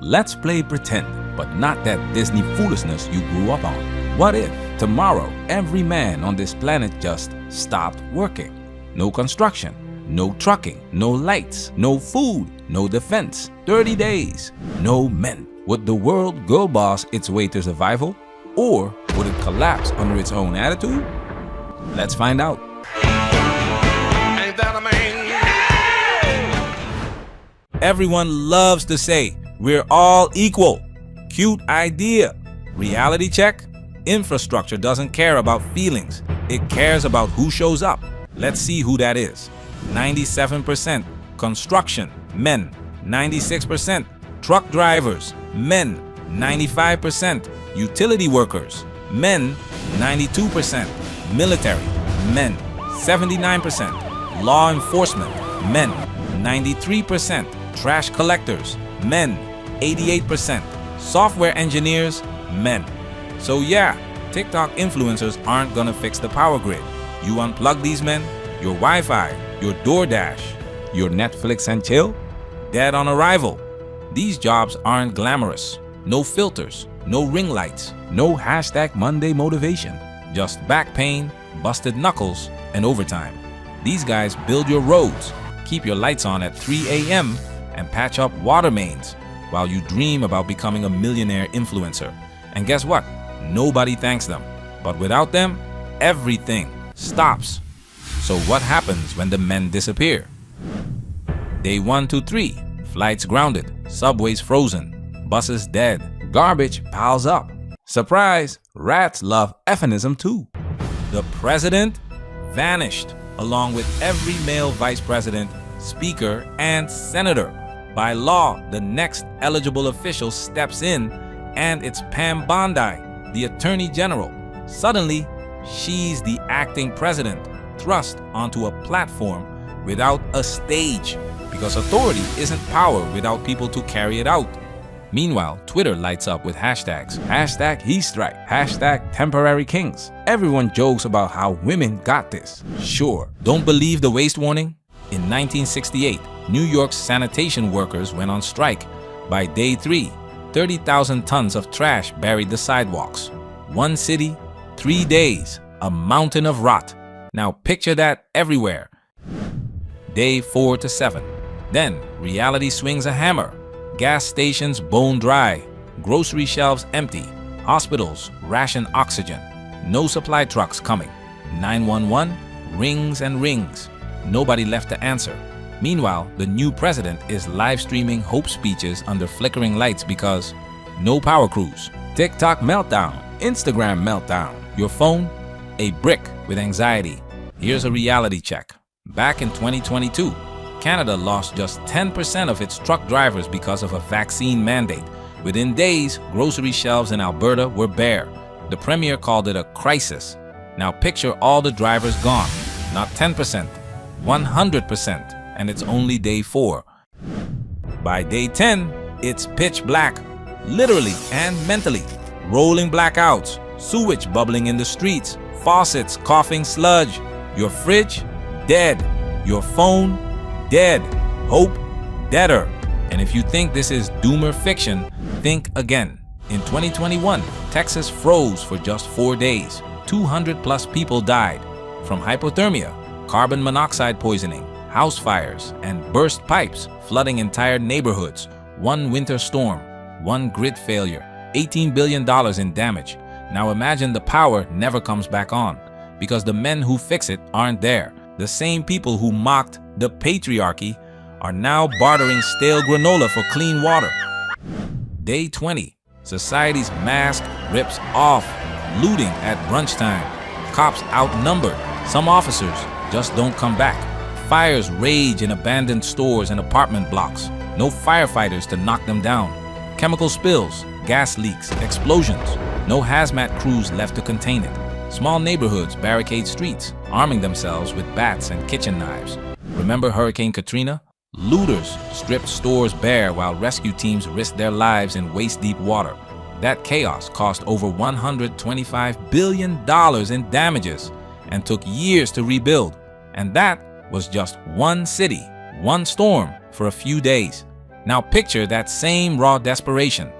let's play pretend, but not that Disney foolishness you grew up on. What if tomorrow every man on this planet just stopped working? No construction, no trucking, no lights, no food, no defense, 30 days, no men. Would the world girl boss its way to survival? Or would it collapse under its own attitude? Let's find out. Ain't that a man? Everyone loves to say, we're all equal. Cute idea. Reality check? Infrastructure doesn't care about feelings. It cares about who shows up. Let's see who that is. 97% construction, men. 96% truck drivers, men. 95% utility workers, men. 92% military, men. 79% law enforcement, men. 93% trash collectors, men. 88% software engineers, men. So yeah, TikTok influencers aren't gonna fix the power grid. You unplug these men, your Wi-Fi, your DoorDash, your Netflix and chill, dead on arrival. These jobs aren't glamorous. No filters, no ring lights, no hashtag Monday motivation. Just back pain, busted knuckles, and overtime. These guys build your roads, keep your lights on at 3 a.m. and patch up water mains while you dream about becoming a millionaire influencer. And guess what? Nobody thanks them. But without them, everything stops. So what happens when the men disappear? Day 1 to 3, flights grounded, subways frozen, buses dead, garbage piles up. Surprise, rats love euphemism too. The president vanished, along with every male vice president, speaker, and senator. By law, the next eligible official steps in, and it's Pam Bondi, the Attorney General. Suddenly, she's the acting president, thrust onto a platform without a stage, because authority isn't power without people to carry it out. Meanwhile, Twitter lights up with hashtags. Hashtag he strike. Hashtag temporary kings. Everyone jokes about how women got this. Sure, don't believe the waste warning? In 1968, New York's sanitation workers went on strike. By day 3, 30,000 tons of trash buried the sidewalks. One city, 3 days, a mountain of rot. Now picture that everywhere. Day 4 to 7. Then reality swings a hammer. Gas stations bone dry, grocery shelves empty, hospitals ration oxygen, no supply trucks coming. 911 rings and rings. Nobody left to answer. Meanwhile, the new president is live streaming hope speeches under flickering lights because no power crews. TikTok meltdown, Instagram meltdown. Your phone, a brick with anxiety. Here's a reality check. Back in 2022, Canada lost just 10% of its truck drivers because of a vaccine mandate. Within days, grocery shelves in Alberta were bare. The premier called it a crisis. Now picture all the drivers gone. Not 10%, 100%, and it's only day 4. By day 10, it's pitch black, literally and mentally. Rolling blackouts, sewage bubbling in the streets, faucets coughing sludge. Your fridge, dead. Your phone, dead. Hope, deader. And if you think this is doomer fiction, think again. In 2021, Texas froze for just 4 days. 200 plus people died from hypothermia, carbon monoxide poisoning, house fires, and burst pipes flooding entire neighborhoods. One winter storm, one grid failure, $18 billion in damage. Now imagine the power never comes back on because the men who fix it aren't there. The same people who mocked the patriarchy are now bartering stale granola for clean water. Day 20. Society's mask rips off. Looting at brunch time. Cops outnumbered. Some officers just don't come back. Fires rage in abandoned stores and apartment blocks. No firefighters to knock them down. Chemical spills, gas leaks, explosions. No hazmat crews left to contain it. Small neighborhoods barricade streets, arming themselves with bats and kitchen knives. Remember Hurricane Katrina? Looters stripped stores bare while rescue teams risked their lives in waist-deep water. That chaos cost over $125 billion in damages and took years to rebuild. And that was just one city, one storm for a few days. Now picture that same raw desperation,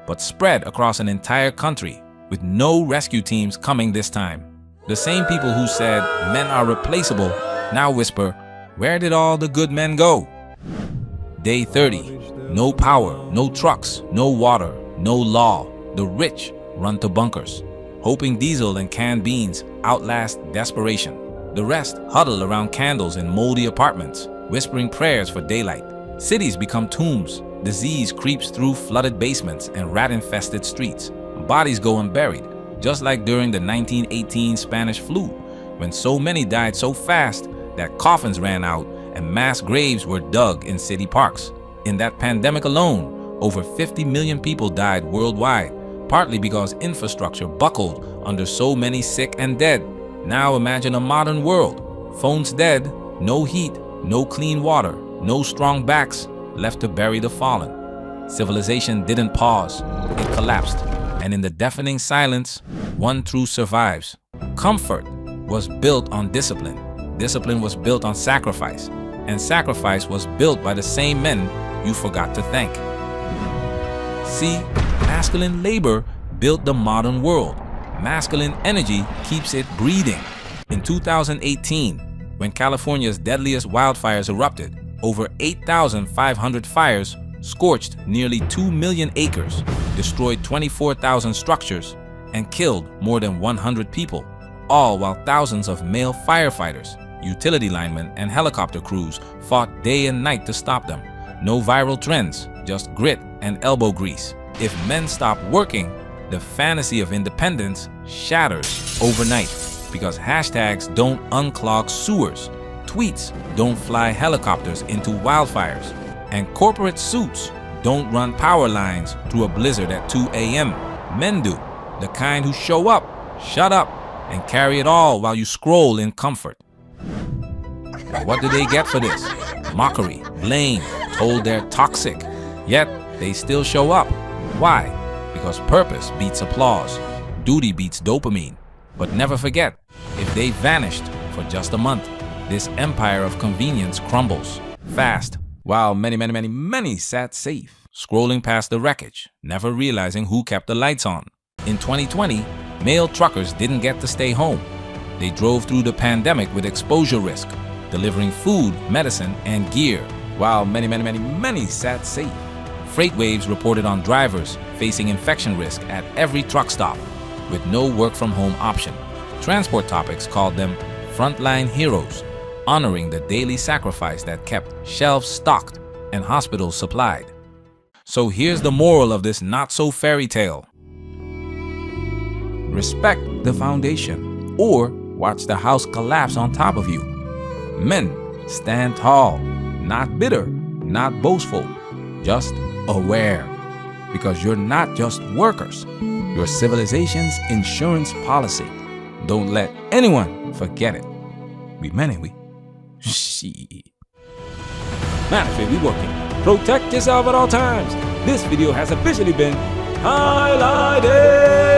but spread across an entire country with no rescue teams coming this time. The same people who said men are replaceable now whisper, where did all the good men go? Day 30. No power, no trucks, no water, no law. The rich run to bunkers, hoping diesel and canned beans outlast desperation. The rest huddle around candles in moldy apartments, whispering prayers for daylight. Cities become tombs. Disease creeps through flooded basements and rat-infested streets. Bodies go unburied, just like during the 1918 Spanish flu, when so many died so fast that coffins ran out and mass graves were dug in city parks. In that pandemic alone, over 50 million people died worldwide, partly because infrastructure buckled under so many sick and dead. Now imagine a modern world. Phones dead, no heat, no clean water, no strong backs left to bury the fallen. Civilization didn't pause, it collapsed. And in the deafening silence, one truth survives. Comfort was built on discipline. Discipline was built on sacrifice. And sacrifice was built by the same men you forgot to thank. See, masculine labor built the modern world. Masculine energy keeps it breathing. In 2018, when California's deadliest wildfires erupted, over 8,500 fires scorched nearly 2 million acres, destroyed 24,000 structures, and killed more than 100 people, all while thousands of male firefighters, utility linemen, and helicopter crews fought day and night to stop them. No viral trends, just grit and elbow grease. If men stop working, the fantasy of independence shatters overnight, because hashtags don't unclog sewers, tweets don't fly helicopters into wildfires, and corporate suits don't run power lines through a blizzard at 2 a.m. Men do, the kind who show up, shut up, and carry it all while you scroll in comfort. But what do they get for this? Mockery, blame, told they're toxic. Yet they still show up. Why? Because purpose beats applause, duty beats dopamine. But never forget, if they vanished for just a month, this empire of convenience crumbles fast, while many sat safe, scrolling past the wreckage, never realizing who kept the lights on. In 2020, male truckers didn't get to stay home. They drove through the pandemic with exposure risk, delivering food, medicine, and gear, while many sat safe. Freight waves reported on drivers facing infection risk at every truck stop, with no work-from-home option. Transport Topics called them frontline heroes, honoring the daily sacrifice that kept shelves stocked and hospitals supplied. So here's the moral of this not-so-fairy tale. Respect the foundation, or watch the house collapse on top of you. Men, stand tall, not bitter, not boastful, just aware. Because you're not just workers, you're civilization's insurance policy. Don't let anyone forget it. We men, ain't we? Shit. Man, we working. Protect yourself at all times. This video has officially been highlighted.